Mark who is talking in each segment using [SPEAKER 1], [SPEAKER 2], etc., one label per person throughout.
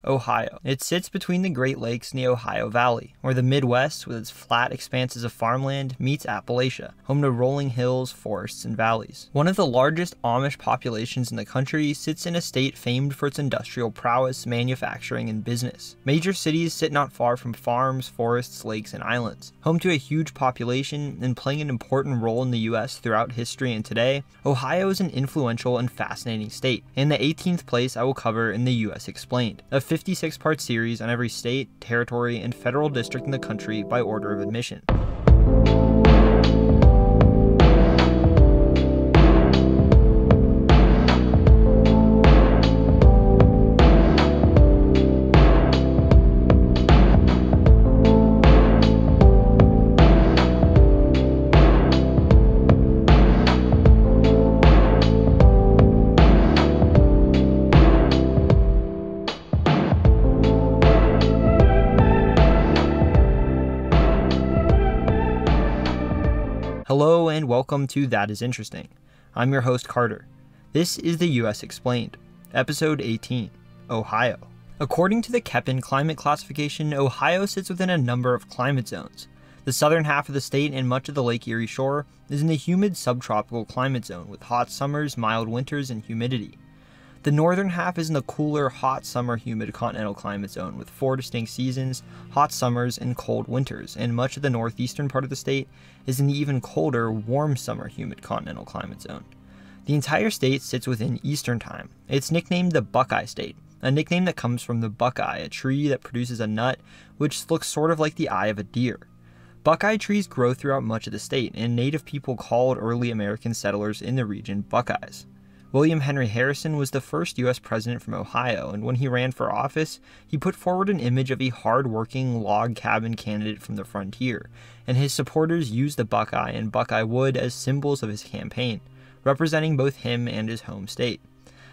[SPEAKER 1] Ohio. It sits between the Great Lakes and the Ohio Valley, where the Midwest, with its flat expanses of farmland, meets Appalachia, home to rolling hills, forests, and valleys. One of the largest Amish populations in the country sits in a state famed for its industrial prowess, manufacturing, and business. Major cities sit not far from farms, forests, lakes, and islands. Home to a huge population and playing an important role in the U.S. throughout history and today, Ohio is an influential and fascinating state, and the 18th place I will cover in the U.S. Explained, a 56-part series on every state, territory, and federal district in the country by order of admission. Hello and welcome to That Is Interesting. I'm your host Carter. This is the US Explained, Episode 18, Ohio. According to the Köppen climate classification, Ohio sits within a number of climate zones. The southern half of the state and much of the Lake Erie shore is in the humid subtropical climate zone with hot summers, mild winters, and humidity. The northern half is in the cooler, hot summer humid continental climate zone with 4 distinct seasons, hot summers, and cold winters, and much of the northeastern part of the state is in the even colder, warm summer humid continental climate zone. The entire state sits within Eastern Time. It's nicknamed the Buckeye State, a nickname that comes from the buckeye, a tree that produces a nut which looks sort of like the eye of a deer. Buckeye trees grow throughout much of the state, and native people called early American settlers in the region Buckeyes. William Henry Harrison was the first U.S. president from Ohio, and when he ran for office, he put forward an image of a hard-working log cabin candidate from the frontier, and his supporters used the buckeye and buckeye wood as symbols of his campaign, representing both him and his home state.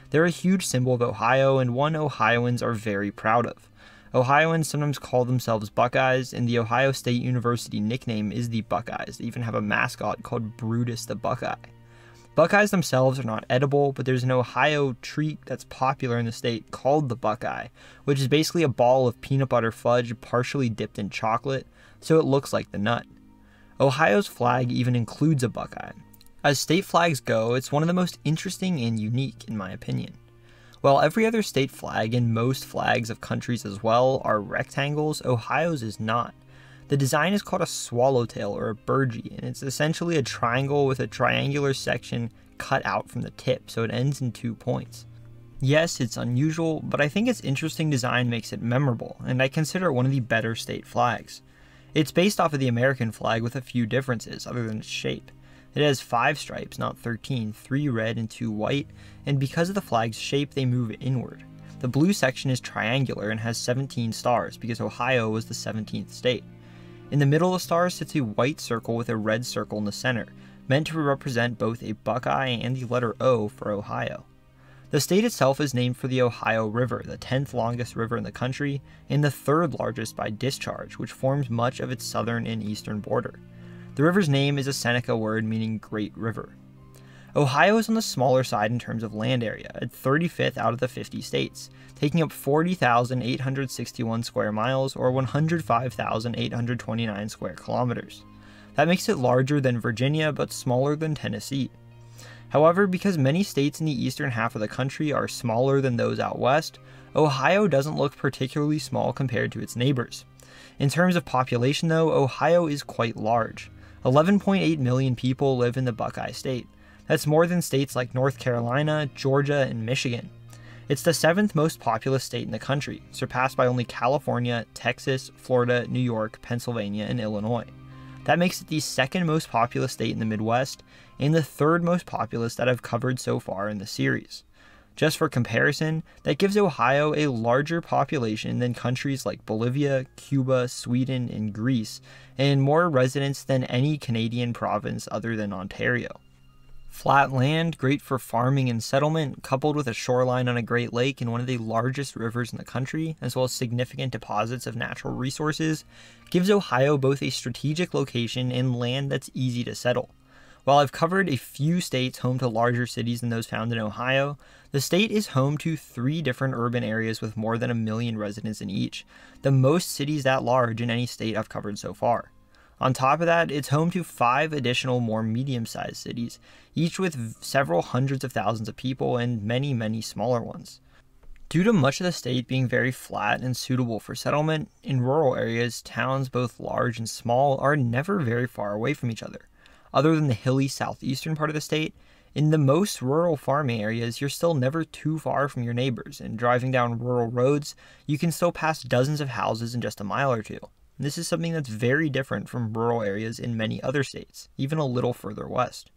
[SPEAKER 1] They're a huge symbol of Ohio, and one Ohioans are very proud of. Ohioans sometimes call themselves Buckeyes, and the Ohio State University nickname is the Buckeyes. They even have a mascot called Brutus the Buckeye. Buckeyes themselves are not edible, but there's an Ohio treat that's popular in the state called the Buckeye, which is basically a ball of peanut butter fudge partially dipped in chocolate, so it looks like the nut. Ohio's flag even includes a Buckeye. As state flags go, it's one of the most interesting and unique, in my opinion. While every other state flag and most flags of countries as well are rectangles, Ohio's is not. The design is called a swallowtail or a burgee, and it's essentially a triangle with a triangular section cut out from the tip, so it ends in 2 points. Yes, it's unusual, but I think its interesting design makes it memorable, and I consider it one of the better state flags. It's based off of the American flag with a few differences other than its shape. It has 5 stripes, not 13, 3 red and 2 white, and because of the flag's shape, they move inward. The blue section is triangular and has 17 stars because Ohio was the 17th state. In the middle of the stars sits a white circle with a red circle in the center, meant to represent both a buckeye and the letter O for Ohio. The state itself is named for the Ohio River, the 10th longest river in the country, and the 3rd largest by discharge, which forms much of its southern and eastern border. The river's name is a Seneca word meaning Great River. Ohio is on the smaller side in terms of land area, at 35th out of the 50 states, taking up 40,861 square miles or 105,829 square kilometers. That makes it larger than Virginia but smaller than Tennessee. However, because many states in the eastern half of the country are smaller than those out west, Ohio doesn't look particularly small compared to its neighbors. In terms of population though, Ohio is quite large. 11.8 million people live in the Buckeye State. That's more than states like North Carolina, Georgia, and Michigan. It's the 7th most populous state in the country, surpassed by only California, Texas, Florida, New York, Pennsylvania, and Illinois. That makes it the 2nd most populous state in the Midwest, and the 3rd most populous that I've covered so far in the series. Just for comparison, that gives Ohio a larger population than countries like Bolivia, Cuba, Sweden, and Greece, and more residents than any Canadian province other than Ontario. Flat land, great for farming and settlement, coupled with a shoreline on a Great Lake and one of the largest rivers in the country, as well as significant deposits of natural resources, gives Ohio both a strategic location and land that's easy to settle. While I've covered a few states home to larger cities than those found in Ohio, the state is home to 3 different urban areas with more than 1 million residents in each, the most cities that large in any state I've covered so far. On top of that, it's home to 5 additional more medium-sized cities, each with several hundreds of thousands of people and many, many smaller ones. Due to much of the state being very flat and suitable for settlement, in rural areas, towns both large and small are never very far away from each other. Other than the hilly southeastern part of the state, in the most rural farming areas, you're still never too far from your neighbors, and driving down rural roads, you can still pass dozens of houses in just a mile or two. This is something that's very different from rural areas in many other states, even a little further west.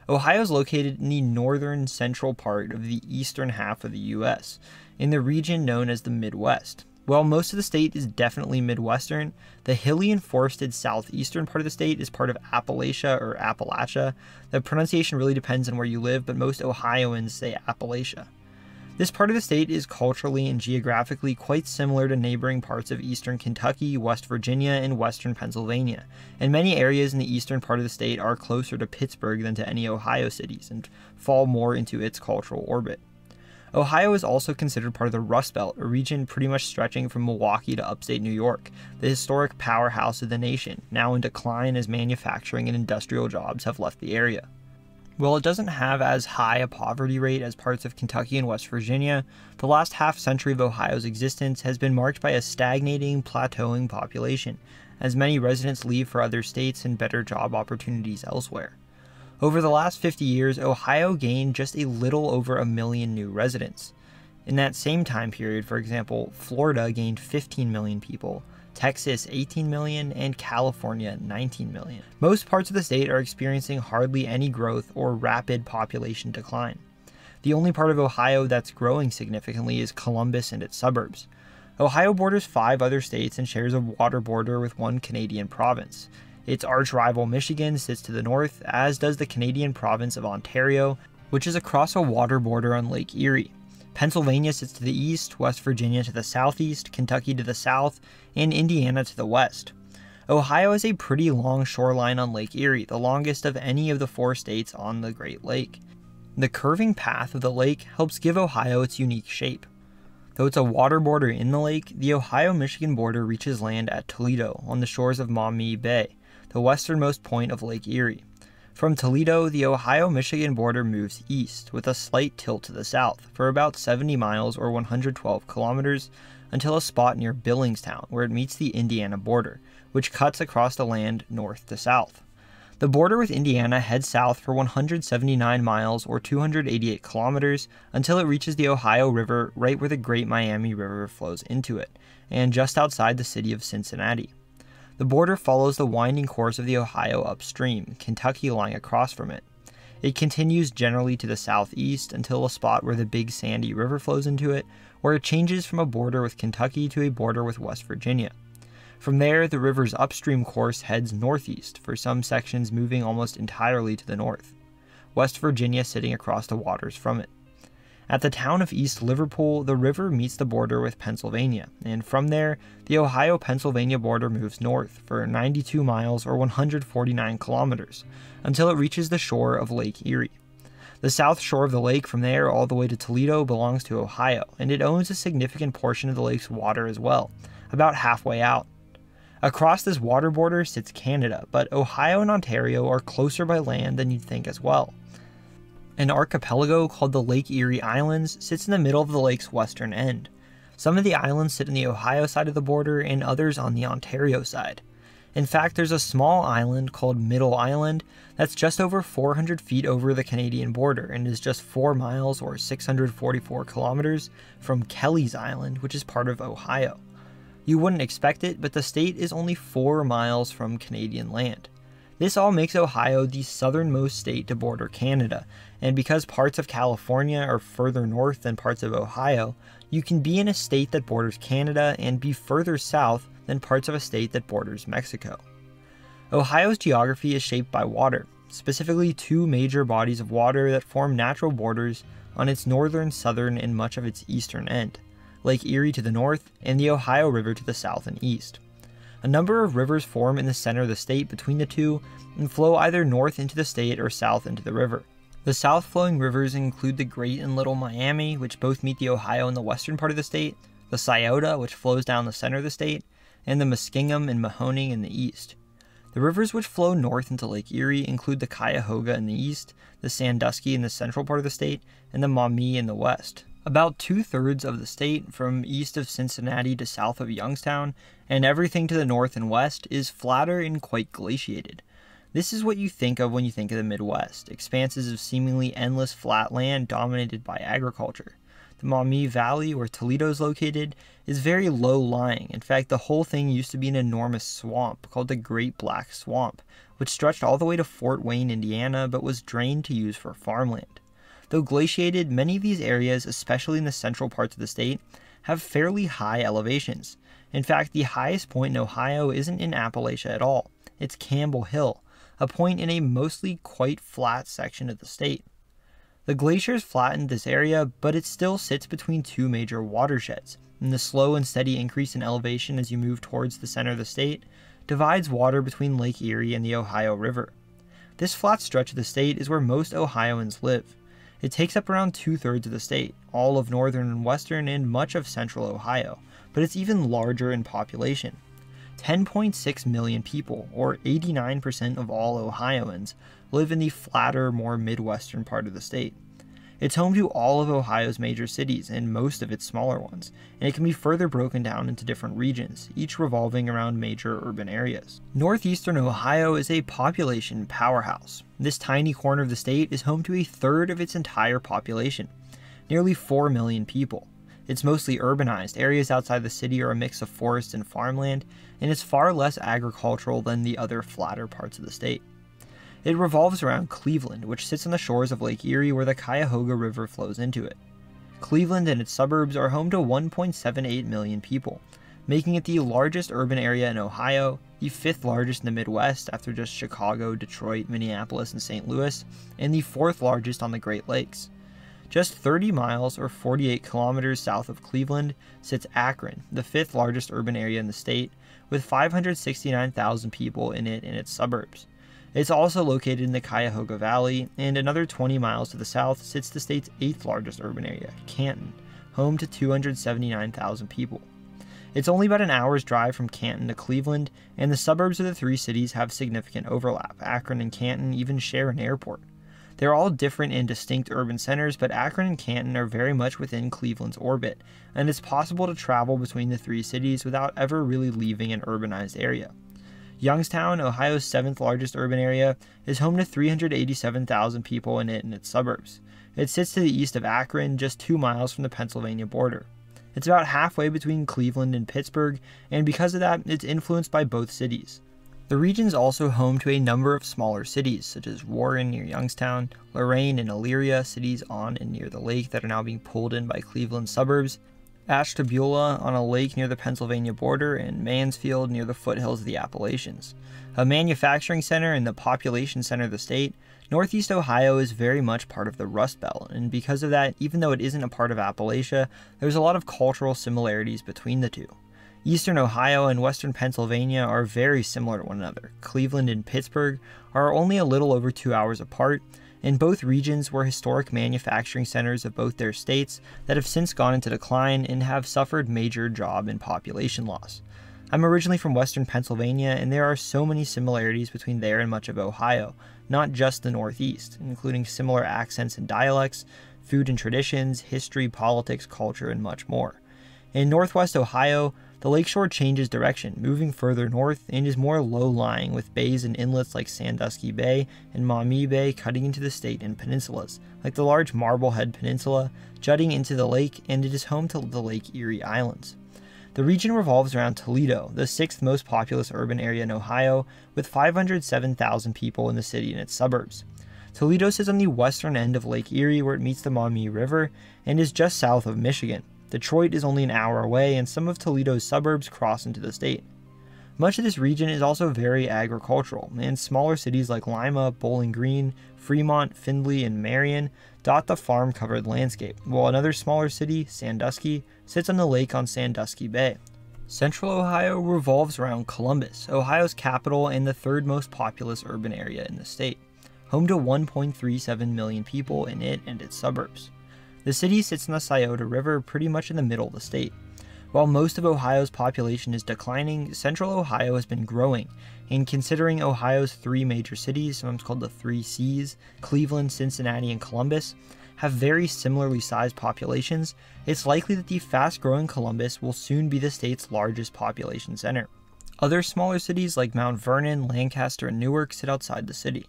[SPEAKER 1] Ohio is located in the northern central part of the eastern half of the U.S., in the region known as the Midwest. While most of the state is definitely Midwestern, the hilly and forested southeastern part of the state is part of Appalachia or Appalachia. The pronunciation really depends on where you live, but most Ohioans say Appalachia. This part of the state is culturally and geographically quite similar to neighboring parts of eastern Kentucky, West Virginia, and western Pennsylvania, and many areas in the eastern part of the state are closer to Pittsburgh than to any Ohio cities and fall more into its cultural orbit. Ohio is also considered part of the Rust Belt, a region pretty much stretching from Milwaukee to upstate New York, the historic powerhouse of the nation, now in decline as manufacturing and industrial jobs have left the area. While it doesn't have as high a poverty rate as parts of Kentucky and West Virginia, the last half-century of Ohio's existence has been marked by a stagnating, plateauing population, as many residents leave for other states and better job opportunities elsewhere. Over the last 50 years, Ohio gained just a little over 1 million new residents. In that same time period, for example, Florida gained 15 million people, Texas 18 million, and California 19 million. Most parts of the state are experiencing hardly any growth or rapid population decline. The only part of Ohio that's growing significantly is Columbus and its suburbs. Ohio borders 5 other states and shares a water border with 1 Canadian province. Its arch-rival Michigan sits to the north, as does the Canadian province of Ontario, which is across a water border on Lake Erie. Pennsylvania sits to the east, West Virginia to the southeast, Kentucky to the south, and Indiana to the west. Ohio has a pretty long shoreline on Lake Erie, the longest of any of the 4 states on the Great Lake. The curving path of the lake helps give Ohio its unique shape. Though it's a water border in the lake, the Ohio-Michigan border reaches land at Toledo on the shores of Maumee Bay, the westernmost point of Lake Erie. From Toledo, the Ohio-Michigan border moves east, with a slight tilt to the south, for about 70 miles or 112 kilometers, until a spot near Billingstown, where it meets the Indiana border, which cuts across the land north to south. The border with Indiana heads south for 179 miles or 288 kilometers until it reaches the Ohio River right where the Great Miami River flows into it, and just outside the city of Cincinnati. The border follows the winding course of the Ohio upstream, Kentucky lying across from it. It continues generally to the southeast until a spot where the Big Sandy River flows into it, where it changes from a border with Kentucky to a border with West Virginia. From there, the river's upstream course heads northeast, for some sections moving almost entirely to the north, West Virginia sitting across the waters from it. At the town of East Liverpool, the river meets the border with Pennsylvania, and from there, the Ohio-Pennsylvania border moves north for 92 miles or 149 kilometers, until it reaches the shore of Lake Erie. The south shore of the lake from there all the way to Toledo belongs to Ohio, and it owns a significant portion of the lake's water as well, about halfway out. Across this water border sits Canada, but Ohio and Ontario are closer by land than you'd think as well. An archipelago called the Lake Erie Islands sits in the middle of the lake's western end. Some of the islands sit on the Ohio side of the border and others on the Ontario side. In fact, there's a small island called Middle Island that's just over 400 feet over the Canadian border and is just 4 miles or 644 kilometers from Kelly's Island, which is part of Ohio. You wouldn't expect it, but the state is only 4 miles from Canadian land. This all makes Ohio the southernmost state to border Canada, and because parts of California are further north than parts of Ohio, you can be in a state that borders Canada and be further south than parts of a state that borders Mexico. Ohio's geography is shaped by water, specifically 2 major bodies of water that form natural borders on its northern, southern, and much of its eastern end, Lake Erie to the north, and the Ohio River to the south and east. A number of rivers form in the center of the state between the two and flow either north into the state or south into the river. The south-flowing rivers include the Great and Little Miami, which both meet the Ohio in the western part of the state, the Scioto, which flows down the center of the state, and the Muskingum and Mahoning in the east. The rivers which flow north into Lake Erie include the Cuyahoga in the east, the Sandusky in the central part of the state, and the Maumee in the west. About 2/3 of the state, from east of Cincinnati to south of Youngstown, and everything to the north and west, is flatter and quite glaciated. This is what you think of when you think of the Midwest, expanses of seemingly endless flat land dominated by agriculture. The Maumee Valley, where Toledo is located, is very low-lying. In fact, the whole thing used to be an enormous swamp called the Great Black Swamp, which stretched all the way to Fort Wayne, Indiana, but was drained to use for farmland. Though glaciated, many of these areas, especially in the central parts of the state, have fairly high elevations. In fact, the highest point in Ohio isn't in Appalachia at all. It's Campbell Hill, a point in a mostly quite flat section of the state. The glaciers flattened this area, but it still sits between two major watersheds, and the slow and steady increase in elevation as you move towards the center of the state divides water between Lake Erie and the Ohio River. This flat stretch of the state is where most Ohioans live. It takes up around 2/3 of the state, all of northern and western, and much of central Ohio, but it's even larger in population. 10.6 million people, or 89% of all Ohioans, live in the flatter, more midwestern part of the state. It's home to all of Ohio's major cities and most of its smaller ones, and it can be further broken down into different regions, each revolving around major urban areas. Northeastern Ohio is a population powerhouse. This tiny corner of the state is home to 1/3 of its entire population, nearly 4 million people. It's mostly urbanized. Areas outside the city are a mix of forest and farmland, and it's far less agricultural than the other flatter parts of the state. It revolves around Cleveland, which sits on the shores of Lake Erie where the Cuyahoga River flows into it. Cleveland and its suburbs are home to 1.78 million people, making it the largest urban area in Ohio, the 5th largest in the Midwest after just Chicago, Detroit, Minneapolis, and St. Louis, and the 4th largest on the Great Lakes. Just 30 miles or 48 kilometers south of Cleveland sits Akron, the 5th largest urban area in the state, with 569,000 people in it and its suburbs. It's also located in the Cuyahoga Valley, and another 20 miles to the south sits the state's 8th largest urban area, Canton, home to 279,000 people. It's only about an hour's drive from Canton to Cleveland, and the suburbs of the three cities have significant overlap. Akron and Canton even share an airport. They're all different and distinct urban centers, but Akron and Canton are very much within Cleveland's orbit, and it's possible to travel between the three cities without ever really leaving an urbanized area. Youngstown, Ohio's 7th largest urban area, is home to 387,000 people in it and its suburbs. It sits to the east of Akron, just 2 miles from the Pennsylvania border. It's about halfway between Cleveland and Pittsburgh, and because of that, it's influenced by both cities. The region is also home to a number of smaller cities, such as Warren near Youngstown, Lorain and Elyria, cities on and near the lake that are now being pulled in by Cleveland suburbs, Ashtabula on a lake near the Pennsylvania border, and Mansfield near the foothills of the Appalachians. A manufacturing center and the population center of the state, Northeast Ohio is very much part of the Rust Belt, and because of that, even though it isn't a part of Appalachia, there's a lot of cultural similarities between the two. Eastern Ohio and western Pennsylvania are very similar to one another. Cleveland and Pittsburgh are only a little over 2 hours apart, and both regions were historic manufacturing centers of both their states that have since gone into decline and have suffered major job and population loss. I'm originally from western Pennsylvania, and there are so many similarities between there and much of Ohio, not just the Northeast, including similar accents and dialects, food and traditions, history, politics, culture, and much more. In northwest Ohio, the lakeshore changes direction, moving further north, and is more low-lying, with bays and inlets like Sandusky Bay and Maumee Bay cutting into the state in peninsulas, like the large Marblehead Peninsula, jutting into the lake, and it is home to the Lake Erie Islands. The region revolves around Toledo, the 6th most populous urban area in Ohio, with 507,000 people in the city and its suburbs. Toledo sits on the western end of Lake Erie where it meets the Maumee River, and is just south of Michigan. Detroit is only an hour away, and some of Toledo's suburbs cross into the state. Much of this region is also very agricultural, and smaller cities like Lima, Bowling Green, Fremont, Findlay, and Marion dot the farm-covered landscape, while another smaller city, Sandusky, sits on the lake on Sandusky Bay. Central Ohio revolves around Columbus, Ohio's capital and the third most populous urban area in the state, home to 1.37 million people in it and its suburbs. The city sits on the Scioto River pretty much in the middle of the state. While most of Ohio's population is declining, Central Ohio has been growing, and considering Ohio's three major cities, sometimes called the three C's, Cleveland, Cincinnati, and Columbus, have very similarly sized populations, it's likely that the fast-growing Columbus will soon be the state's largest population center. Other smaller cities like Mount Vernon, Lancaster, and Newark sit outside the city.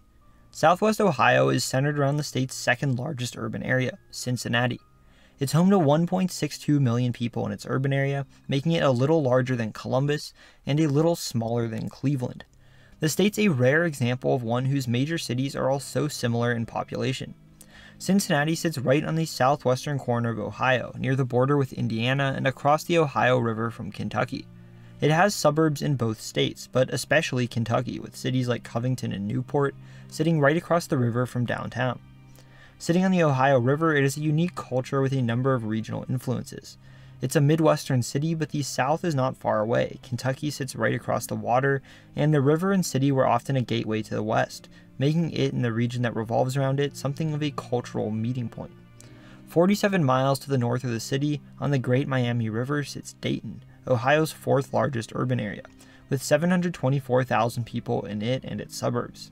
[SPEAKER 1] Southwest Ohio is centered around the state's second largest urban area, Cincinnati. It's home to 1.62 million people in its urban area, making it a little larger than Columbus and a little smaller than Cleveland. The state's a rare example of one whose major cities are all so similar in population. Cincinnati sits right on the southwestern corner of Ohio, near the border with Indiana and across the Ohio River from Kentucky. It has suburbs in both states, but especially Kentucky, with cities like Covington and Newport sitting right across the river from downtown. Sitting on the Ohio River, it is a unique culture with a number of regional influences. It's a Midwestern city, but the South is not far away. Kentucky sits right across the water, and the river and city were often a gateway to the West, making it and the region that revolves around it something of a cultural meeting point. 47 miles to the north of the city, on the Great Miami River, sits Dayton, Ohio's fourth largest urban area, with 724,000 people in it and its suburbs.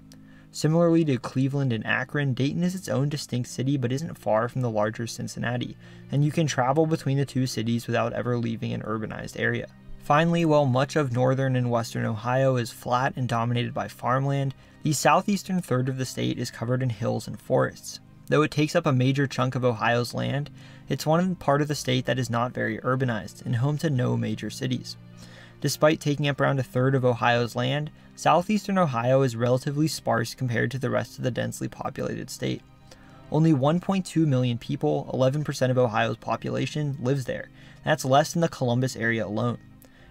[SPEAKER 1] Similarly to Cleveland and Akron, Dayton is its own distinct city but isn't far from the larger Cincinnati, and you can travel between the two cities without ever leaving an urbanized area. Finally, while much of northern and western Ohio is flat and dominated by farmland, the southeastern third of the state is covered in hills and forests. Though it takes up a major chunk of Ohio's land, it's one part of the state that is not very urbanized and home to no major cities. Despite taking up around a third of Ohio's land, southeastern Ohio is relatively sparse compared to the rest of the densely populated state. Only 1.2 million people, 11% of Ohio's population, lives there. That's less than the Columbus area alone.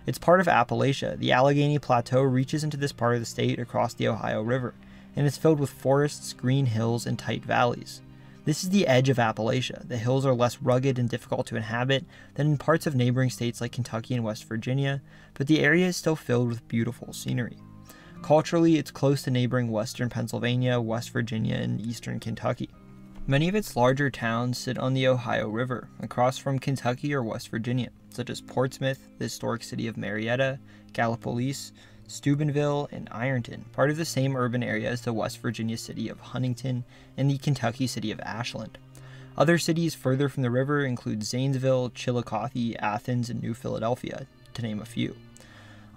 [SPEAKER 1] It's part of Appalachia. The Allegheny Plateau reaches into this part of the state across the Ohio River, and it's filled with forests, green hills, and tight valleys. This is the edge of Appalachia. The hills are less rugged and difficult to inhabit than in parts of neighboring states like Kentucky and West Virginia, but the area is still filled with beautiful scenery. Culturally, it's close to neighboring western Pennsylvania, West Virginia, and eastern Kentucky. Many of its larger towns sit on the Ohio River, across from Kentucky or West Virginia, such as Portsmouth, the historic city of Marietta, Gallipolis, Steubenville, and Ironton, part of the same urban area as the West Virginia city of Huntington and the Kentucky city of Ashland. Other cities further from the river include Zanesville, Chillicothe, Athens, and New Philadelphia, to name a few.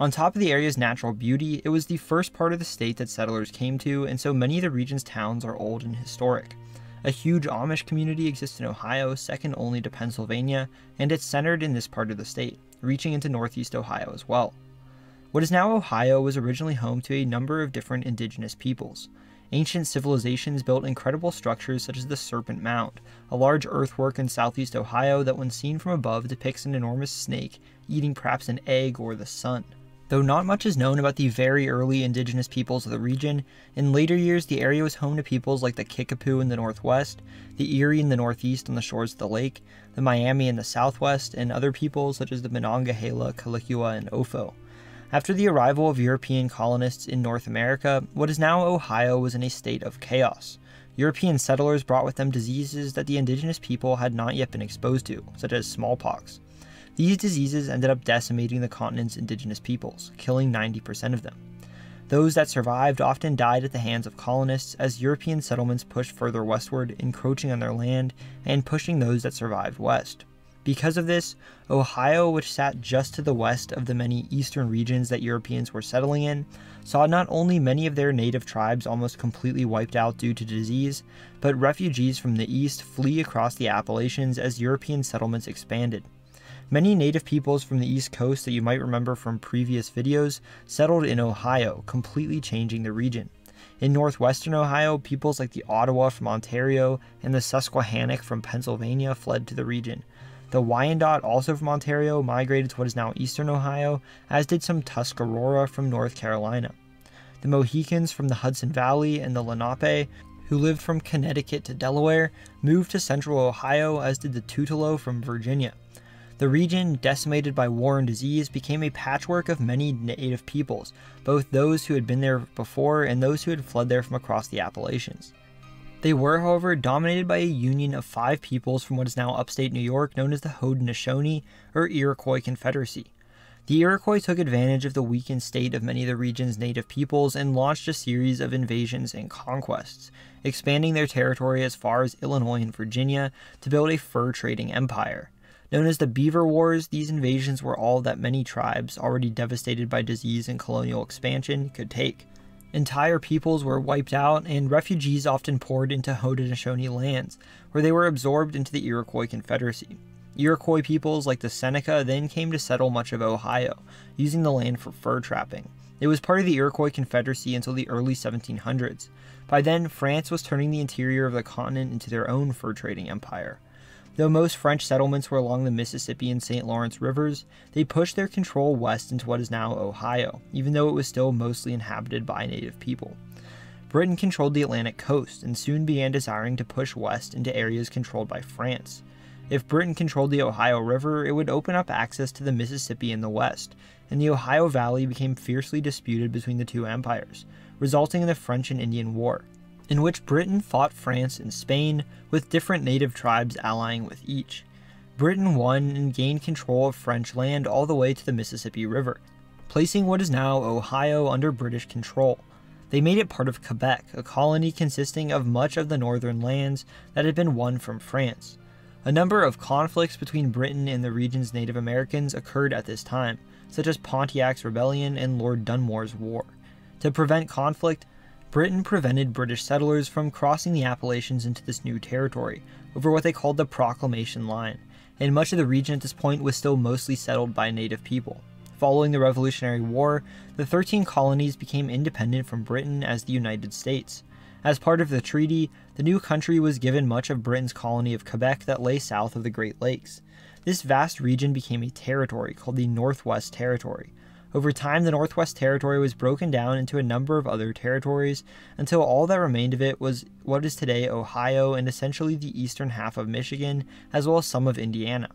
[SPEAKER 1] On top of the area's natural beauty, it was the first part of the state that settlers came to, and so many of the region's towns are old and historic. A huge Amish community exists in Ohio, second only to Pennsylvania, and it's centered in this part of the state, reaching into Northeast Ohio as well. What is now Ohio was originally home to a number of different indigenous peoples. Ancient civilizations built incredible structures such as the Serpent Mound, a large earthwork in southeast Ohio that when seen from above depicts an enormous snake eating perhaps an egg or the sun. Though not much is known about the very early indigenous peoples of the region, in later years the area was home to peoples like the Kickapoo in the northwest, the Erie in the northeast on the shores of the lake, the Miami in the southwest, and other peoples such as the Monongahela, Calicua, and Ofo. After the arrival of European colonists in North America, what is now Ohio was in a state of chaos. European settlers brought with them diseases that the indigenous people had not yet been exposed to, such as smallpox. These diseases ended up decimating the continent's indigenous peoples, killing 90% of them. Those that survived often died at the hands of colonists as European settlements pushed further westward, encroaching on their land and pushing those that survived west. Because of this, Ohio, which sat just to the west of the many eastern regions that Europeans were settling in, saw not only many of their native tribes almost completely wiped out due to disease, but refugees from the east flee across the Appalachians as European settlements expanded. Many native peoples from the East Coast that you might remember from previous videos settled in Ohio, completely changing the region. In northwestern Ohio, peoples like the Ottawa from Ontario and the Susquehannock from Pennsylvania fled to the region. The Wyandot, also from Ontario, migrated to what is now eastern Ohio, as did some Tuscarora from North Carolina. The Mohicans from the Hudson Valley and the Lenape, who lived from Connecticut to Delaware, moved to central Ohio, as did the Tutelo from Virginia. The region, decimated by war and disease, became a patchwork of many native peoples, both those who had been there before and those who had fled there from across the Appalachians. They were, however, dominated by a union of 5 peoples from what is now upstate New York known as the Haudenosaunee, or Iroquois Confederacy. The Iroquois took advantage of the weakened state of many of the region's native peoples and launched a series of invasions and conquests, expanding their territory as far as Illinois and Virginia to build a fur trading empire. Known as the Beaver Wars, these invasions were all that many tribes, already devastated by disease and colonial expansion, could take. Entire peoples were wiped out, and refugees often poured into Haudenosaunee lands, where they were absorbed into the Iroquois Confederacy. Iroquois peoples like the Seneca then came to settle much of Ohio, using the land for fur trapping. It was part of the Iroquois Confederacy until the early 1700s. By then, France was turning the interior of the continent into their own fur trading empire. Though most French settlements were along the Mississippi and St. Lawrence rivers, they pushed their control west into what is now Ohio, even though it was still mostly inhabited by native people. Britain controlled the Atlantic coast and soon began desiring to push west into areas controlled by France. If Britain controlled the Ohio River, it would open up access to the Mississippi in the west, and the Ohio Valley became fiercely disputed between the two empires, resulting in the French and Indian War, in which Britain fought France and Spain, with different native tribes allying with each. Britain won and gained control of French land all the way to the Mississippi River, placing what is now Ohio under British control. They made it part of Quebec, a colony consisting of much of the northern lands that had been won from France. A number of conflicts between Britain and the region's Native Americans occurred at this time, such as Pontiac's Rebellion and Lord Dunmore's War. To prevent conflict, Britain prevented British settlers from crossing the Appalachians into this new territory, over what they called the Proclamation Line, and much of the region at this point was still mostly settled by native people. Following the Revolutionary War, the 13 colonies became independent from Britain as the United States. As part of the treaty, the new country was given much of Britain's colony of Quebec that lay south of the Great Lakes. This vast region became a territory called the Northwest Territory. Over time, the Northwest Territory was broken down into a number of other territories until all that remained of it was what is today Ohio and essentially the eastern half of Michigan, as well as some of Indiana.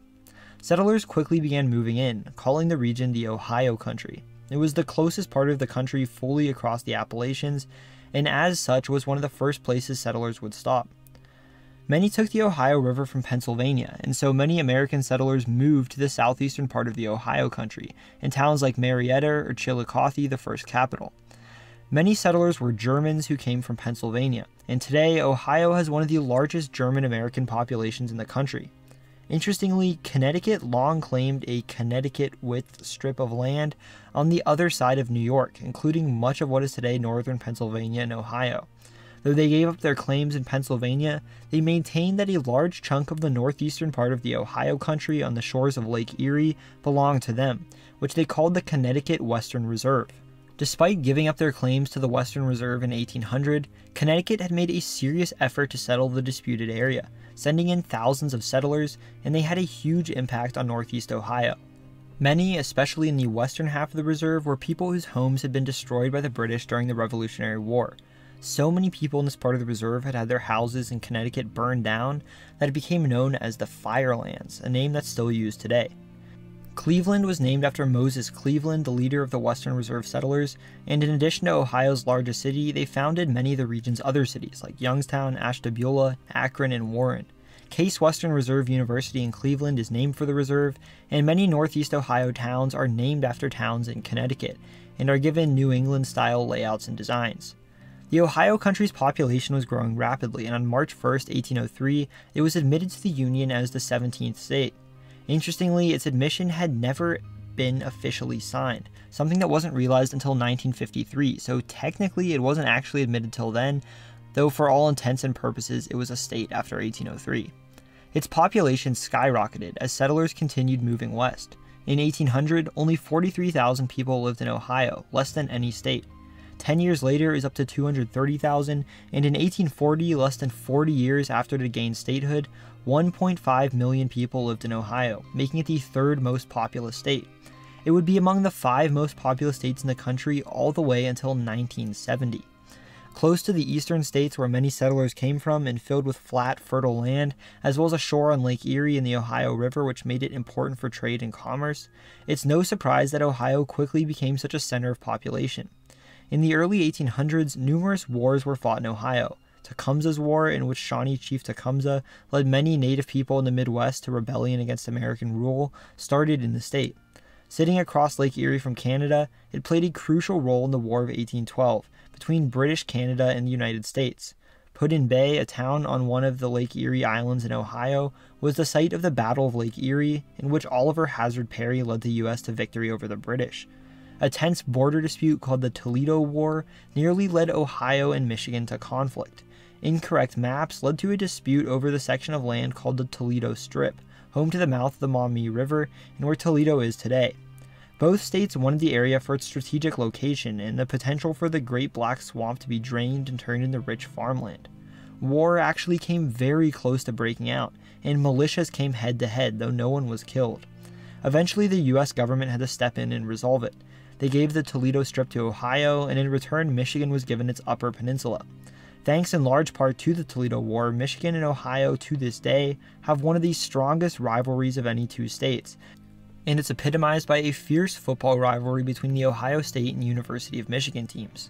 [SPEAKER 1] Settlers quickly began moving in, calling the region the Ohio Country. It was the closest part of the country fully across the Appalachians, and as such was one of the first places settlers would stop. Many took the Ohio River from Pennsylvania, and so many American settlers moved to the southeastern part of the Ohio country, in towns like Marietta or Chillicothe, the first capital. Many settlers were Germans who came from Pennsylvania, and today Ohio has one of the largest German-American populations in the country. Interestingly, Connecticut long claimed a Connecticut-width strip of land on the other side of New York, including much of what is today northern Pennsylvania and Ohio. Though they gave up their claims in Pennsylvania, they maintained that a large chunk of the northeastern part of the Ohio country on the shores of Lake Erie belonged to them, which they called the Connecticut Western Reserve. Despite giving up their claims to the Western Reserve in 1800, Connecticut had made a serious effort to settle the disputed area, sending in thousands of settlers, and they had a huge impact on Northeast Ohio. Many, especially in the western half of the reserve, were people whose homes had been destroyed by the British during the Revolutionary War. So many people in this part of the reserve had their houses in Connecticut burned down that it became known as the Firelands, a name that's still used today. Cleveland was named after Moses Cleveland, the leader of the Western Reserve settlers, and in addition to Ohio's largest city, they founded many of the region's other cities like Youngstown, Ashtabula, Akron, and Warren. Case Western Reserve University in Cleveland is named for the reserve, and many Northeast Ohio towns are named after towns in Connecticut, and are given New England-style layouts and designs. The Ohio country's population was growing rapidly, and on March 1, 1803, it was admitted to the Union as the 17th state. Interestingly, its admission had never been officially signed, something that wasn't realized until 1953, so technically it wasn't actually admitted till then, though for all intents and purposes it was a state after 1803. Its population skyrocketed as settlers continued moving west. In 1800, only 43,000 people lived in Ohio, less than any state. 10 years later is up to 230,000, and in 1840, less than 40 years after it gained statehood, 1.5 million people lived in Ohio, making it the third most populous state. It would be among the 5 most populous states in the country all the way until 1970. Close to the eastern states where many settlers came from and filled with flat, fertile land, as well as a shore on Lake Erie and the Ohio River which made it important for trade and commerce, it's no surprise that Ohio quickly became such a center of population. In the early 1800s, numerous wars were fought in Ohio. Tecumseh's War, in which Shawnee Chief Tecumseh led many native people in the Midwest to rebellion against American rule, started in the state. Sitting across Lake Erie from Canada, it played a crucial role in the War of 1812 between British Canada and the United States. Put-in Bay, a town on one of the Lake Erie Islands in Ohio, was the site of the Battle of Lake Erie, in which Oliver Hazard Perry led the U.S. to victory over the British. A tense border dispute called the Toledo War nearly led Ohio and Michigan to conflict. Incorrect maps led to a dispute over the section of land called the Toledo Strip, home to the mouth of the Maumee River and where Toledo is today. Both states wanted the area for its strategic location and the potential for the Great Black Swamp to be drained and turned into rich farmland. War actually came very close to breaking out, and militias came head-to-head, though no one was killed. Eventually, the U.S. government had to step in and resolve it. They gave the Toledo Strip to Ohio, and in return, Michigan was given its Upper Peninsula. Thanks in large part to the Toledo War, Michigan and Ohio to this day have one of the strongest rivalries of any two states, and it's epitomized by a fierce football rivalry between the Ohio State and University of Michigan teams.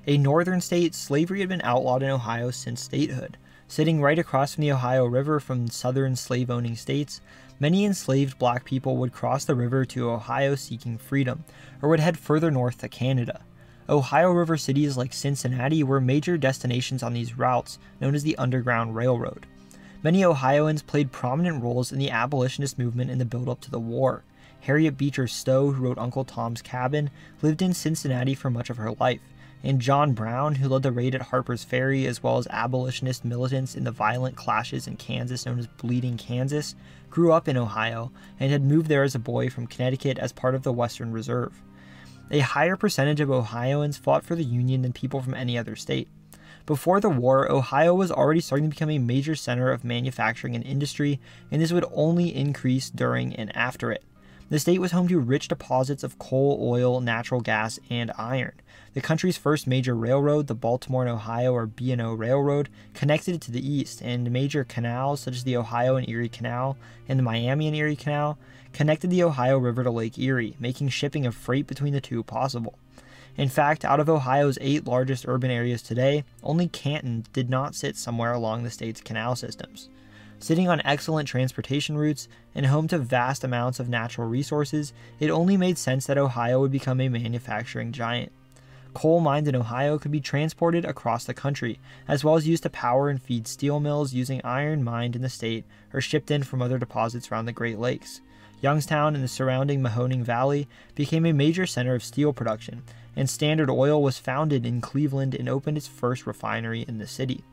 [SPEAKER 1] A northern state, slavery had been outlawed in Ohio since statehood. Sitting right across from the Ohio River from southern slave-owning states, many enslaved black people would cross the river to Ohio seeking freedom, or would head further north to Canada. Ohio River cities like Cincinnati were major destinations on these routes, known as the Underground Railroad. Many Ohioans played prominent roles in the abolitionist movement in the build-up to the war. Harriet Beecher Stowe, who wrote Uncle Tom's Cabin, lived in Cincinnati for much of her life, and John Brown, who led the raid at Harper's Ferry, as well as abolitionist militants in the violent clashes in Kansas known as Bleeding Kansas, grew up in Ohio and had moved there as a boy from Connecticut as part of the Western Reserve. A higher percentage of Ohioans fought for the Union than people from any other state. Before the war, Ohio was already starting to become a major center of manufacturing and industry, and this would only increase during and after it. The state was home to rich deposits of coal, oil, natural gas, and iron. The country's first major railroad, the Baltimore and Ohio or B&O Railroad, connected it to the east, and major canals such as the Ohio and Erie Canal and the Miami and Erie Canal connected the Ohio River to Lake Erie, making shipping of freight between the two possible. In fact, out of Ohio's 8 largest urban areas today, only Canton did not sit somewhere along the state's canal systems. Sitting on excellent transportation routes and home to vast amounts of natural resources, it only made sense that Ohio would become a manufacturing giant. Coal mined in Ohio could be transported across the country, as well as used to power and feed steel mills using iron mined in the state or shipped in from other deposits around the Great Lakes. Youngstown and the surrounding Mahoning Valley became a major center of steel production, and Standard Oil was founded in Cleveland and opened its first refinery in the city.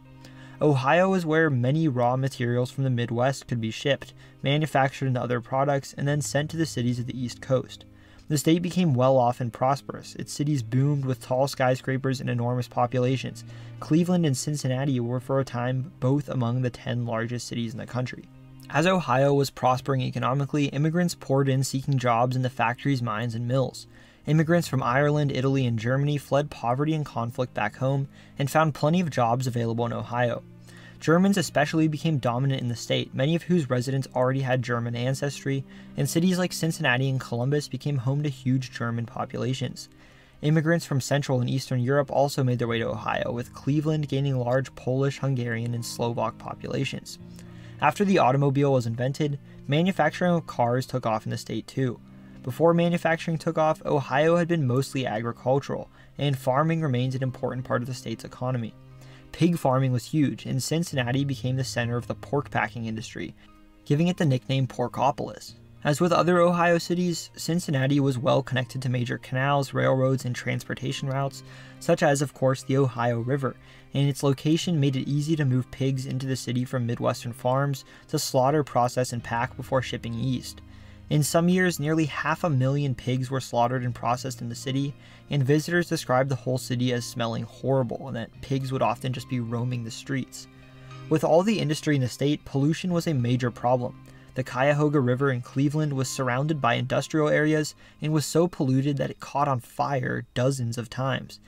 [SPEAKER 1] Ohio is where many raw materials from the Midwest could be shipped, manufactured into other products, and then sent to the cities of the East Coast. The state became well off and prosperous. Its cities boomed with tall skyscrapers and enormous populations. Cleveland and Cincinnati were for a time both among the 10 largest cities in the country. As Ohio was prospering economically, immigrants poured in seeking jobs in the factories, mines, and mills. Immigrants from Ireland, Italy, and Germany fled poverty and conflict back home and found plenty of jobs available in Ohio. Germans especially became dominant in the state, many of whose residents already had German ancestry, and cities like Cincinnati and Columbus became home to huge German populations. Immigrants from Central and Eastern Europe also made their way to Ohio, with Cleveland gaining large Polish, Hungarian, and Slovak populations. After the automobile was invented, manufacturing of cars took off in the state too. Before manufacturing took off, Ohio had been mostly agricultural, and farming remains an important part of the state's economy. Pig farming was huge, and Cincinnati became the center of the pork packing industry, giving it the nickname Porkopolis. As with other Ohio cities, Cincinnati was well connected to major canals, railroads, and transportation routes, such as, of course, the Ohio River, and its location made it easy to move pigs into the city from Midwestern farms to slaughter, process, and pack before shipping east. In some years, nearly 500,000 pigs were slaughtered and processed in the city, and visitors described the whole city as smelling horrible and that pigs would often just be roaming the streets. With all the industry in the state, pollution was a major problem. The Cuyahoga River in Cleveland was surrounded by industrial areas and was so polluted that it caught on fire dozens of times.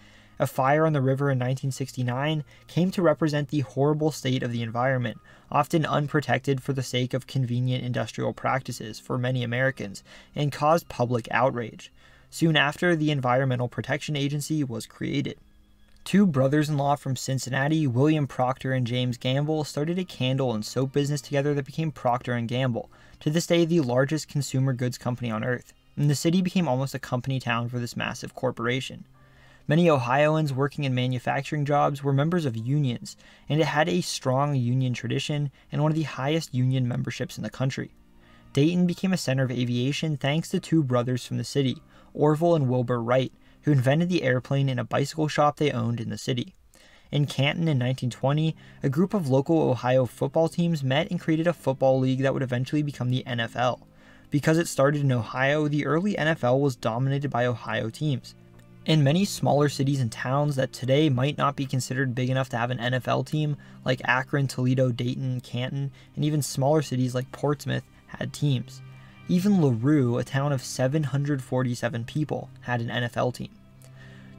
[SPEAKER 1] A fire on the river in 1969 came to represent the horrible state of the environment, often unprotected for the sake of convenient industrial practices for many Americans, and caused public outrage. Soon after, the Environmental Protection Agency was created. Two brothers-in-law from Cincinnati, William Proctor and James Gamble, started a candle and soap business together that became Procter & Gamble, to this day the largest consumer goods company on earth, and the city became almost a company town for this massive corporation. Many Ohioans working in manufacturing jobs were members of unions, and it had a strong union tradition and one of the highest union memberships in the country. Dayton became a center of aviation thanks to two brothers from the city, Orville and Wilbur Wright, who invented the airplane in a bicycle shop they owned in the city. In Canton in 1920, a group of local Ohio football teams met and created a football league that would eventually become the NFL. Because it started in Ohio, the early NFL was dominated by Ohio teams. In many smaller cities and towns that today might not be considered big enough to have an NFL team, like Akron, Toledo, Dayton, Canton, and even smaller cities like Portsmouth, had teams. Even LaRue, a town of 747 people, had an NFL team.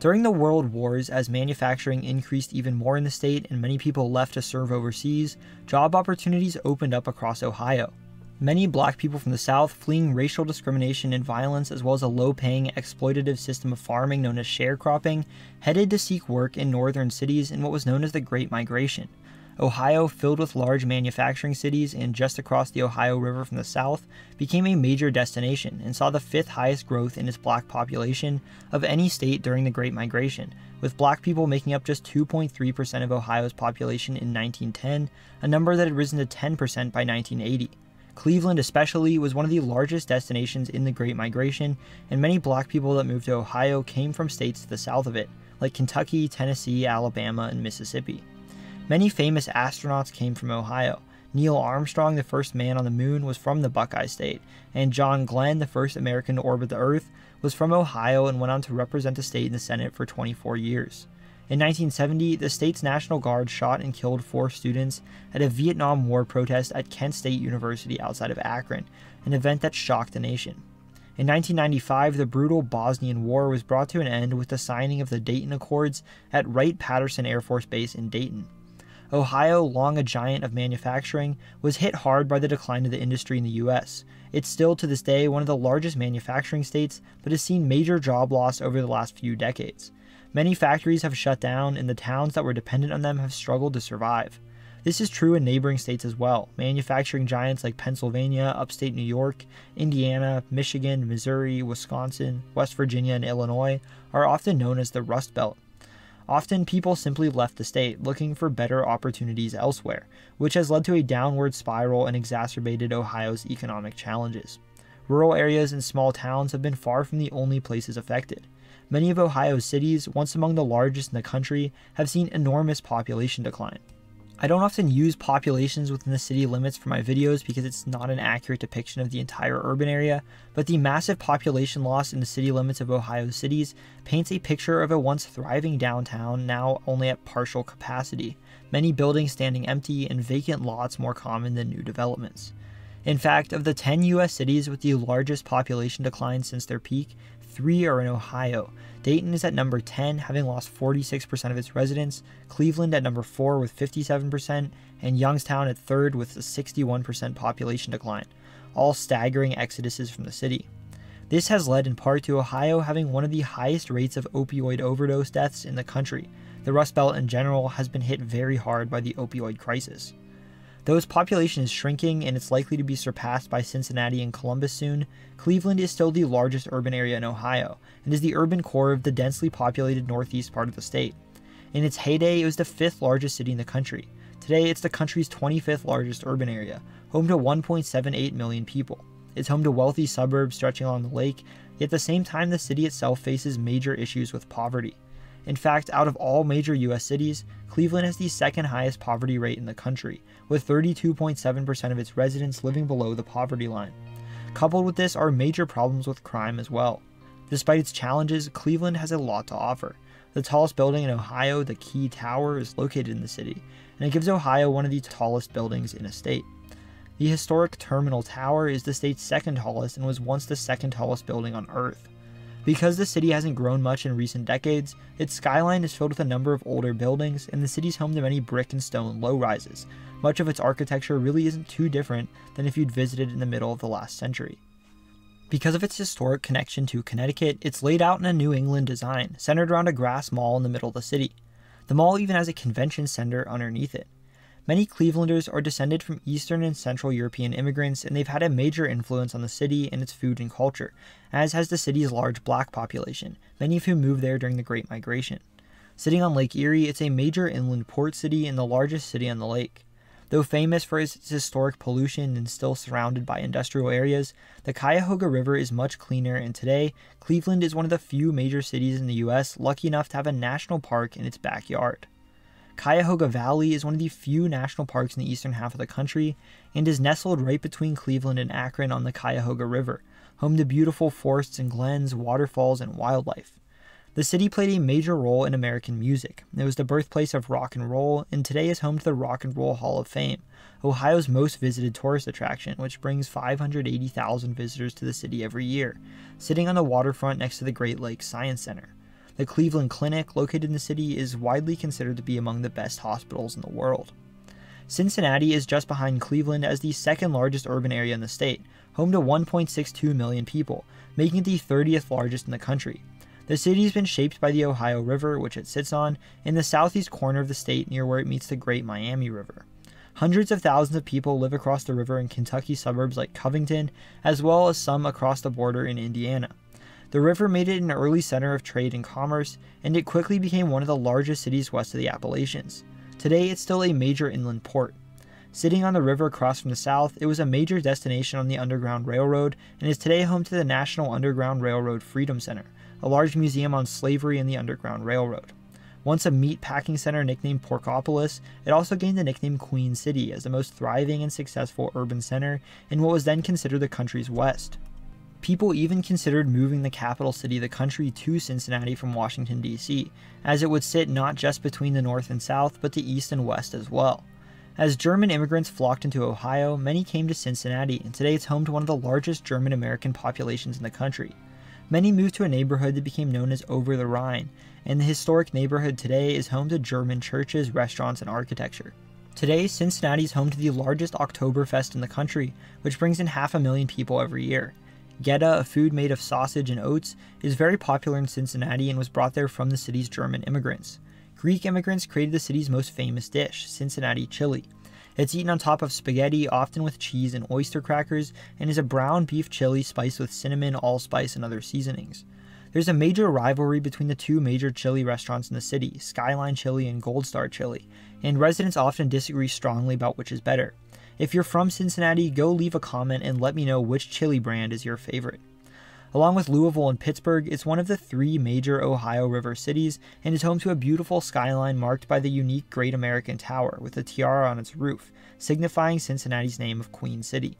[SPEAKER 1] During the World Wars, as manufacturing increased even more in the state and many people left to serve overseas, job opportunities opened up across Ohio. Many black people from the South, fleeing racial discrimination and violence as well as a low-paying, exploitative system of farming known as sharecropping, headed to seek work in northern cities in what was known as the Great Migration. Ohio, filled with large manufacturing cities and just across the Ohio River from the south, became a major destination and saw the fifth highest growth in its black population of any state during the Great Migration, with black people making up just 2.3% of Ohio's population in 1910, a number that had risen to 10% by 1980. Cleveland especially was one of the largest destinations in the Great Migration, and many black people that moved to Ohio came from states to the south of it, like Kentucky, Tennessee, Alabama, and Mississippi. Many famous astronauts came from Ohio. Neil Armstrong, the first man on the moon, was from the Buckeye State, and John Glenn, the first American to orbit the Earth, was from Ohio and went on to represent the state in the Senate for 24 years. In 1970, the state's National Guard shot and killed 4 students at a Vietnam War protest at Kent State University outside of Akron, an event that shocked the nation. In 1995, the brutal Bosnian War was brought to an end with the signing of the Dayton Accords at Wright-Patterson Air Force Base in Dayton. Ohio, long a giant of manufacturing, was hit hard by the decline of the industry in the U.S. It's still to this day one of the largest manufacturing states, but has seen major job loss over the last few decades. Many factories have shut down, and the towns that were dependent on them have struggled to survive. This is true in neighboring states as well. Manufacturing giants like Pennsylvania, upstate New York, Indiana, Michigan, Missouri, Wisconsin, West Virginia, and Illinois are often known as the Rust Belt. Often people simply left the state looking for better opportunities elsewhere, which has led to a downward spiral and exacerbated Ohio's economic challenges. Rural areas and small towns have been far from the only places affected. Many of Ohio's cities, once among the largest in the country, have seen enormous population decline. I don't often use populations within the city limits for my videos because it's not an accurate depiction of the entire urban area, but the massive population loss in the city limits of Ohio's cities paints a picture of a once thriving downtown now only at partial capacity, many buildings standing empty and vacant lots more common than new developments. In fact, of the 10 U.S. cities with the largest population decline since their peak, 3 are in Ohio. Dayton is at number 10, having lost 46% of its residents, Cleveland at number 4 with 57%, and Youngstown at 3rd with a 61% population decline, all staggering exoduses from the city. This has led in part to Ohio having one of the highest rates of opioid overdose deaths in the country. The Rust Belt in general has been hit very hard by the opioid crisis. Though its population is shrinking and it's likely to be surpassed by Cincinnati and Columbus soon, Cleveland is still the largest urban area in Ohio and is the urban core of the densely populated northeast part of the state. In its heyday, it was the 5th largest city in the country. Today, it's the country's 25th largest urban area, home to 1.78 million people. It's home to wealthy suburbs stretching along the lake, yet at the same time the city itself faces major issues with poverty. In fact, out of all major U.S. cities, Cleveland has the 2nd highest poverty rate in the country, with 32.7% of its residents living below the poverty line. Coupled with this are major problems with crime as well. Despite its challenges, Cleveland has a lot to offer. The tallest building in Ohio, the Key Tower, is located in the city, and it gives Ohio one of the tallest buildings in a state. The historic Terminal Tower is the state's 2nd tallest and was once the 2nd tallest building on Earth. Because the city hasn't grown much in recent decades, its skyline is filled with a number of older buildings, and the city's home to many brick and stone low-rises. Much of its architecture really isn't too different than if you'd visited in the middle of the last century. Because of its historic connection to Connecticut, it's laid out in a New England design, centered around a grass mall in the middle of the city. The mall even has a convention center underneath it. Many Clevelanders are descended from Eastern and Central European immigrants, and they've had a major influence on the city and its food and culture, as has the city's large black population, many of whom moved there during the Great Migration. Sitting on Lake Erie, it's a major inland port city and the largest city on the lake. Though famous for its historic pollution and still surrounded by industrial areas, the Cuyahoga River is much cleaner, and today, Cleveland is one of the few major cities in the U.S. lucky enough to have a national park in its backyard. Cuyahoga Valley is one of the few national parks in the eastern half of the country, and is nestled right between Cleveland and Akron on the Cuyahoga River, home to beautiful forests and glens, waterfalls, and wildlife. The city played a major role in American music. It was the birthplace of rock and roll, and today is home to the Rock and Roll Hall of Fame, Ohio's most visited tourist attraction, which brings 580,000 visitors to the city every year, sitting on the waterfront next to the Great Lakes Science Center. The Cleveland Clinic, located in the city, is widely considered to be among the best hospitals in the world. Cincinnati is just behind Cleveland as the second largest urban area in the state, home to 1.62 million people, making it the 30th largest in the country. The city has been shaped by the Ohio River, which it sits on, in the southeast corner of the state near where it meets the Great Miami River. Hundreds of thousands of people live across the river in Kentucky suburbs like Covington, as well as some across the border in Indiana. The river made it an early center of trade and commerce, and it quickly became one of the largest cities west of the Appalachians. Today, it's still a major inland port. Sitting on the river across from the south, it was a major destination on the Underground Railroad, and is today home to the National Underground Railroad Freedom Center, a large museum on slavery and the Underground Railroad. Once a meat packing center nicknamed Porkopolis, it also gained the nickname Queen City as the most thriving and successful urban center in what was then considered the country's west. People even considered moving the capital city of the country to Cincinnati from Washington, D.C., as it would sit not just between the north and south, but the east and west as well. As German immigrants flocked into Ohio, many came to Cincinnati, and today it's home to one of the largest German-American populations in the country. Many moved to a neighborhood that became known as Over the Rhine, and the historic neighborhood today is home to German churches, restaurants, and architecture. Today, Cincinnati is home to the largest Oktoberfest in the country, which brings in 500,000 people every year. Geta, a food made of sausage and oats, is very popular in Cincinnati and was brought there from the city's German immigrants. Greek immigrants created the city's most famous dish, Cincinnati Chili. It's eaten on top of spaghetti, often with cheese and oyster crackers, and is a brown beef chili spiced with cinnamon, allspice, and other seasonings. There's a major rivalry between the two major chili restaurants in the city, Skyline Chili and Gold Star Chili, and residents often disagree strongly about which is better. If you're from Cincinnati, go leave a comment and let me know which chili brand is your favorite. Along with Louisville and Pittsburgh, it's one of the three major Ohio River cities and is home to a beautiful skyline marked by the unique Great American Tower with a tiara on its roof, signifying Cincinnati's name of Queen City.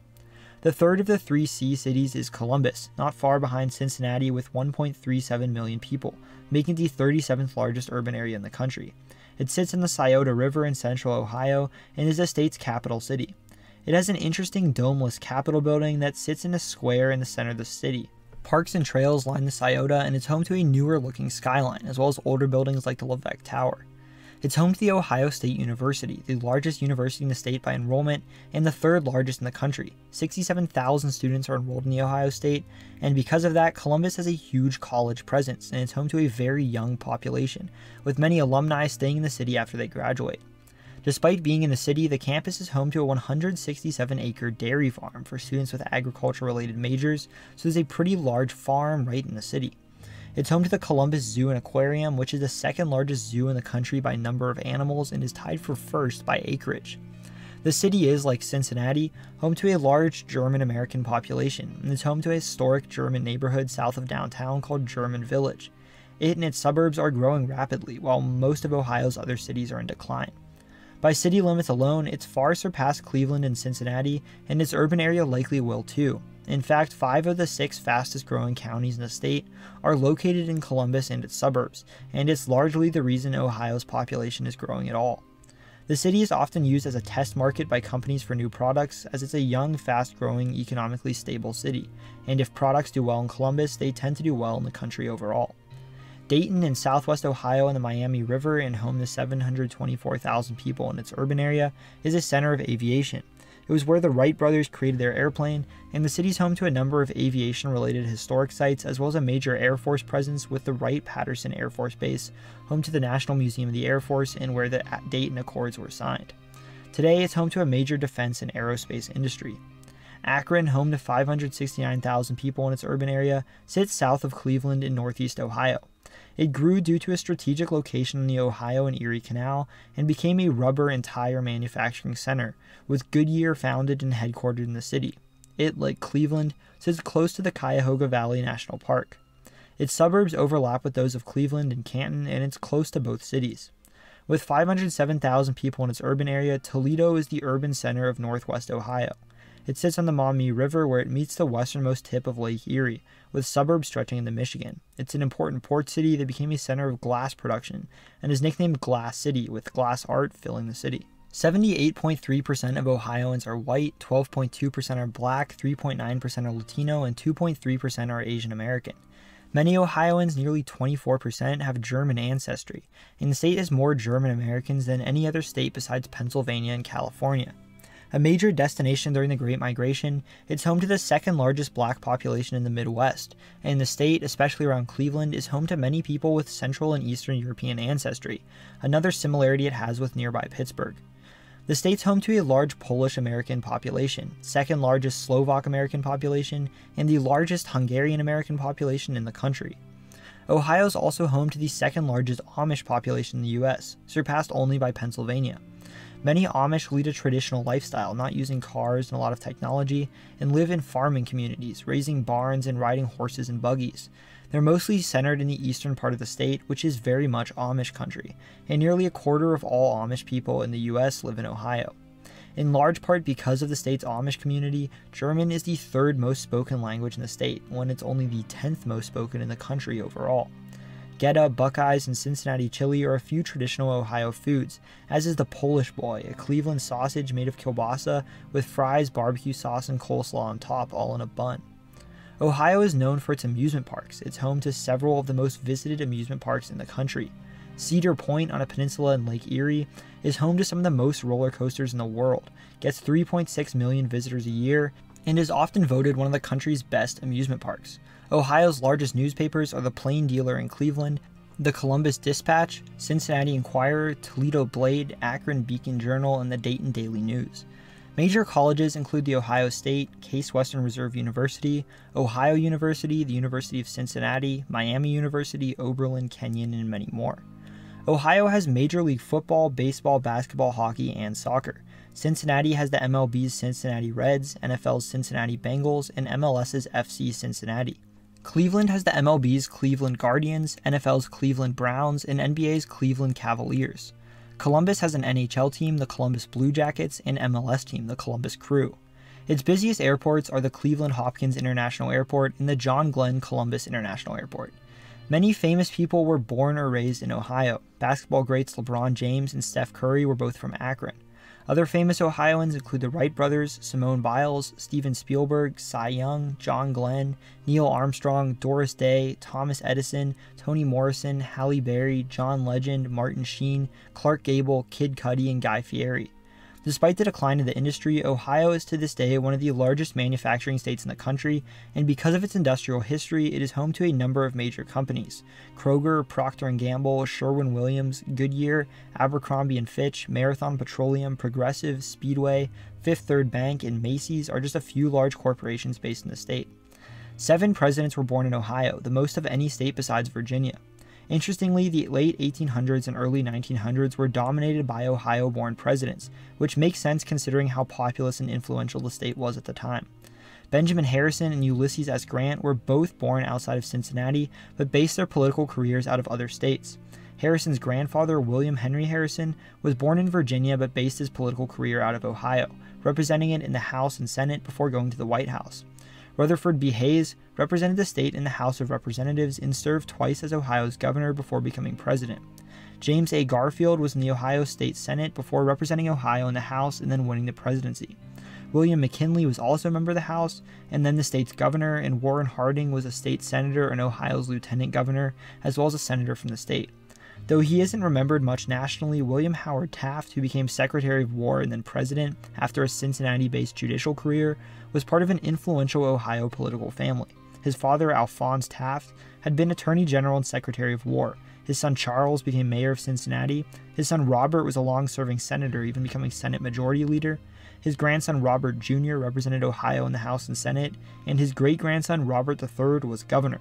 [SPEAKER 1] The third of the three sea cities is Columbus, not far behind Cincinnati with 1.37 million people, making it the 37th largest urban area in the country. It sits in the Scioto River in central Ohio and is the state's capital city. It has an interesting domeless Capitol building that sits in a square in the center of the city. Parks and trails line the Scioto, and it's home to a newer looking skyline, as well as older buildings like the Levesque Tower. It's home to the Ohio State University, the largest university in the state by enrollment, and the third largest in the country. 67,000 students are enrolled in the Ohio State, and because of that, Columbus has a huge college presence, and it's home to a very young population, with many alumni staying in the city after they graduate. Despite being in the city, the campus is home to a 167-acre dairy farm for students with agriculture-related majors, so there's a pretty large farm right in the city. It's home to the Columbus Zoo and Aquarium, which is the second largest zoo in the country by number of animals and is tied for first by acreage. The city is, like Cincinnati, home to a large German-American population, and is home to a historic German neighborhood south of downtown called German Village. It and its suburbs are growing rapidly, while most of Ohio's other cities are in decline. By city limits alone, it's far surpassed Cleveland and Cincinnati, and its urban area likely will too. In fact, 5 of the 6 fastest growing counties in the state are located in Columbus and its suburbs, and it's largely the reason Ohio's population is growing at all. The city is often used as a test market by companies for new products, as it's a young, fast-growing, economically stable city, and if products do well in Columbus, they tend to do well in the country overall. Dayton in southwest Ohio on the Miami River and home to 724,000 people in its urban area is a center of aviation. It was where the Wright brothers created their airplane, and the city's home to a number of aviation-related historic sites as well as a major Air Force presence with the Wright-Patterson Air Force Base, home to the National Museum of the Air Force and where the Dayton Accords were signed. Today, it's home to a major defense and aerospace industry. Akron, home to 569,000 people in its urban area, sits south of Cleveland in northeast Ohio. It grew due to a strategic location on the Ohio and Erie Canal and became a rubber and tire manufacturing center, with Goodyear founded and headquartered in the city. It, like Cleveland, sits close to the Cuyahoga Valley National Park. Its suburbs overlap with those of Cleveland and Canton, and it's close to both cities. With 507,000 people in its urban area, Toledo is the urban center of northwest Ohio. It sits on the Maumee River where it meets the westernmost tip of Lake Erie, with suburbs stretching into Michigan. It's an important port city that became a center of glass production, and is nicknamed Glass City, with glass art filling the city. 78.3% of Ohioans are white, 12.2% are black, 3.9% are Latino, and 2.3% are Asian American. Many Ohioans, nearly 24%, have German ancestry, and the state has more German Americans than any other state besides Pennsylvania and California. A major destination during the Great Migration, it's home to the second largest black population in the Midwest, and the state, especially around Cleveland, is home to many people with Central and Eastern European ancestry, another similarity it has with nearby Pittsburgh. The state's home to a large Polish American population, second largest Slovak American population, and the largest Hungarian American population in the country. Ohio is also home to the second largest Amish population in the US, surpassed only by Pennsylvania. Many Amish lead a traditional lifestyle, not using cars and a lot of technology, and live in farming communities, raising barns and riding horses and buggies. They're mostly centered in the eastern part of the state, which is very much Amish country, and nearly a quarter of all Amish people in the US live in Ohio. In large part because of the state's Amish community, German is the third most spoken language in the state, when it's only the 10th most spoken in the country overall. Geta, Buckeyes, and Cincinnati Chili are a few traditional Ohio foods, as is the Polish boy, a Cleveland sausage made of kielbasa with fries, barbecue sauce, and coleslaw on top, all in a bun. Ohio is known for its amusement parks. It's home to several of the most visited amusement parks in the country. Cedar Point on a peninsula in Lake Erie is home to some of the most roller coasters in the world, gets 3.6 million visitors a year, and is often voted one of the country's best amusement parks. Ohio's largest newspapers are the Plain Dealer in Cleveland, the Columbus Dispatch, Cincinnati Enquirer, Toledo Blade, Akron Beacon Journal, and the Dayton Daily News. Major colleges include the Ohio State, Case Western Reserve University, Ohio University, the University of Cincinnati, Miami University, Oberlin, Kenyon, and many more. Ohio has Major League Football, baseball, basketball, hockey, and soccer. Cincinnati has the MLB's Cincinnati Reds, NFL's Cincinnati Bengals, and MLS's FC Cincinnati. Cleveland has the MLB's Cleveland Guardians, NFL's Cleveland Browns, and NBA's Cleveland Cavaliers. Columbus has an NHL team, the Columbus Blue Jackets, and MLS team, the Columbus Crew. Its busiest airports are the Cleveland Hopkins International Airport and the John Glenn Columbus International Airport. Many famous people were born or raised in Ohio. Basketball greats LeBron James and Steph Curry were both from Akron. Other famous Ohioans include the Wright brothers, Simone Biles, Steven Spielberg, Cy Young, John Glenn, Neil Armstrong, Doris Day, Thomas Edison, Toni Morrison, Halle Berry, John Legend, Martin Sheen, Clark Gable, Kid Cudi, and Guy Fieri. Despite the decline of the industry, Ohio is to this day one of the largest manufacturing states in the country, and because of its industrial history, it is home to a number of major companies. Kroger, Procter & Gamble, Sherwin-Williams, Goodyear, Abercrombie & Fitch, Marathon Petroleum, Progressive, Speedway, Fifth Third Bank, and Macy's are just a few large corporations based in the state. 7 presidents were born in Ohio, the most of any state besides Virginia. Interestingly, the late 1800s and early 1900s were dominated by Ohio-born presidents, which makes sense considering how populous and influential the state was at the time. Benjamin Harrison and Ulysses S. Grant were both born outside of Cincinnati, but based their political careers out of other states. Harrison's grandfather, William Henry Harrison, was born in Virginia but based his political career out of Ohio, representing it in the House and Senate before going to the White House. Rutherford B. Hayes represented the state in the House of Representatives and served twice as Ohio's governor before becoming president. James A. Garfield was in the Ohio State Senate before representing Ohio in the House and then winning the presidency. William McKinley was also a member of the House, and then the state's governor, and Warren Harding was a state senator and Ohio's lieutenant governor, as well as a senator from the state. Though he isn't remembered much nationally, William Howard Taft, who became Secretary of War and then President after a Cincinnati-based judicial career, was part of an influential Ohio political family. His father, Alphonse Taft, had been Attorney General and Secretary of War. His son Charles became mayor of Cincinnati. His son Robert was a long-serving senator, even becoming Senate Majority Leader. His grandson Robert Jr. represented Ohio in the House and Senate, and his great-grandson Robert III was governor.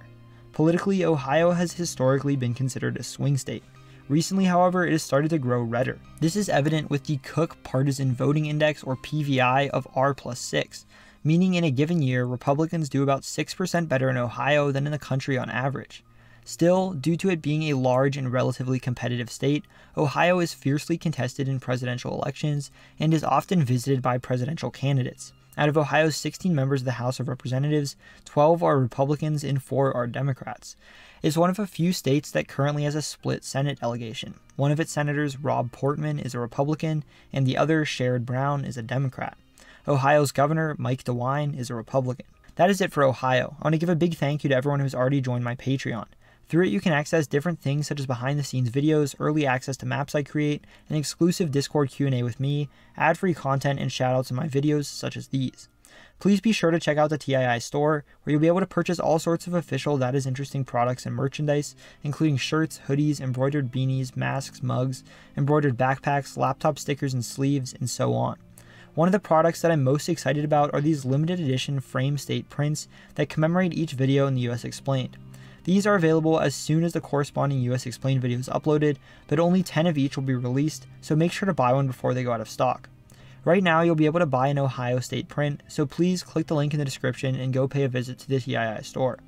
[SPEAKER 1] Politically, Ohio has historically been considered a swing state. Recently, however, it has started to grow redder. This is evident with the Cook Partisan Voting Index, or PVI, of R+6, meaning in a given year, Republicans do about 6% better in Ohio than in the country on average. Still, due to it being a large and relatively competitive state, Ohio is fiercely contested in presidential elections and is often visited by presidential candidates. Out of Ohio's 16 members of the House of Representatives, 12 are Republicans and 4 are Democrats. It's one of a few states that currently has a split Senate delegation. One of its senators, Rob Portman, is a Republican, and the other, Sherrod Brown, is a Democrat. Ohio's governor, Mike DeWine, is a Republican. That is it for Ohio. I want to give a big thank you to everyone who's already joined my Patreon. Through it, you can access different things such as behind-the-scenes videos, early access to maps I create, an exclusive Discord Q&A with me, ad-free content, and shoutouts in my videos such as these. Please be sure to check out the TII store, where you'll be able to purchase all sorts of official That Is Interesting products and merchandise, including shirts, hoodies, embroidered beanies, masks, mugs, embroidered backpacks, laptop stickers and sleeves, and so on. One of the products that I'm most excited about are these limited edition frame state prints that commemorate each video in the US Explained. These are available as soon as the corresponding US Explained video is uploaded, but only 10 of each will be released, so make sure to buy one before they go out of stock. Right now, you'll be able to buy an Ohio State print, so please click the link in the description and go pay a visit to the TII store.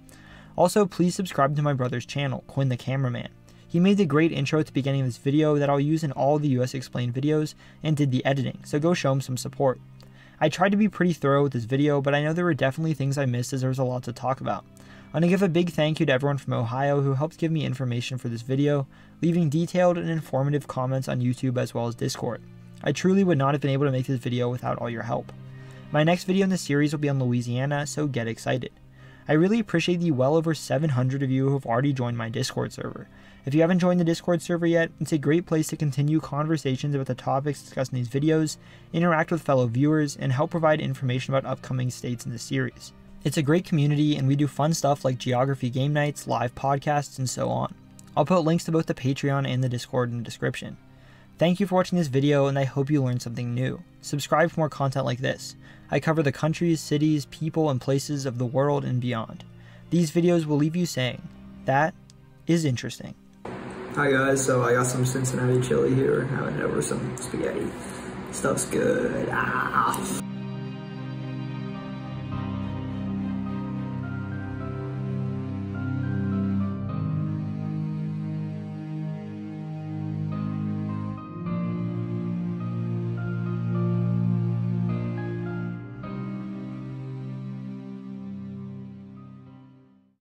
[SPEAKER 1] Also, please subscribe to my brother's channel, Quinn the Cameraman. He made the great intro at the beginning of this video that I'll use in all the US Explained videos and did the editing, so go show him some support. I tried to be pretty thorough with this video, but I know there were definitely things I missed as there was a lot to talk about. I want to give a big thank you to everyone from Ohio who helped give me information for this video, leaving detailed and informative comments on YouTube as well as Discord. I truly would not have been able to make this video without all your help. My next video in this series will be on Louisiana, so get excited. I really appreciate the well over 700 of you who have already joined my Discord server. If you haven't joined the Discord server yet, it's a great place to continue conversations about the topics discussed in these videos, interact with fellow viewers, and help provide information about upcoming states in the series. It's a great community, and we do fun stuff like geography game nights, live podcasts, and so on. I'll put links to both the Patreon and the Discord in the description. Thank you for watching this video, and I hope you learned something new. Subscribe for more content like this. I cover the countries, cities, people, and places of the world and beyond. These videos will leave you saying, that is interesting.
[SPEAKER 2] Hi guys, so I got some Cincinnati chili here, having it over some spaghetti. Stuff's good. Ah.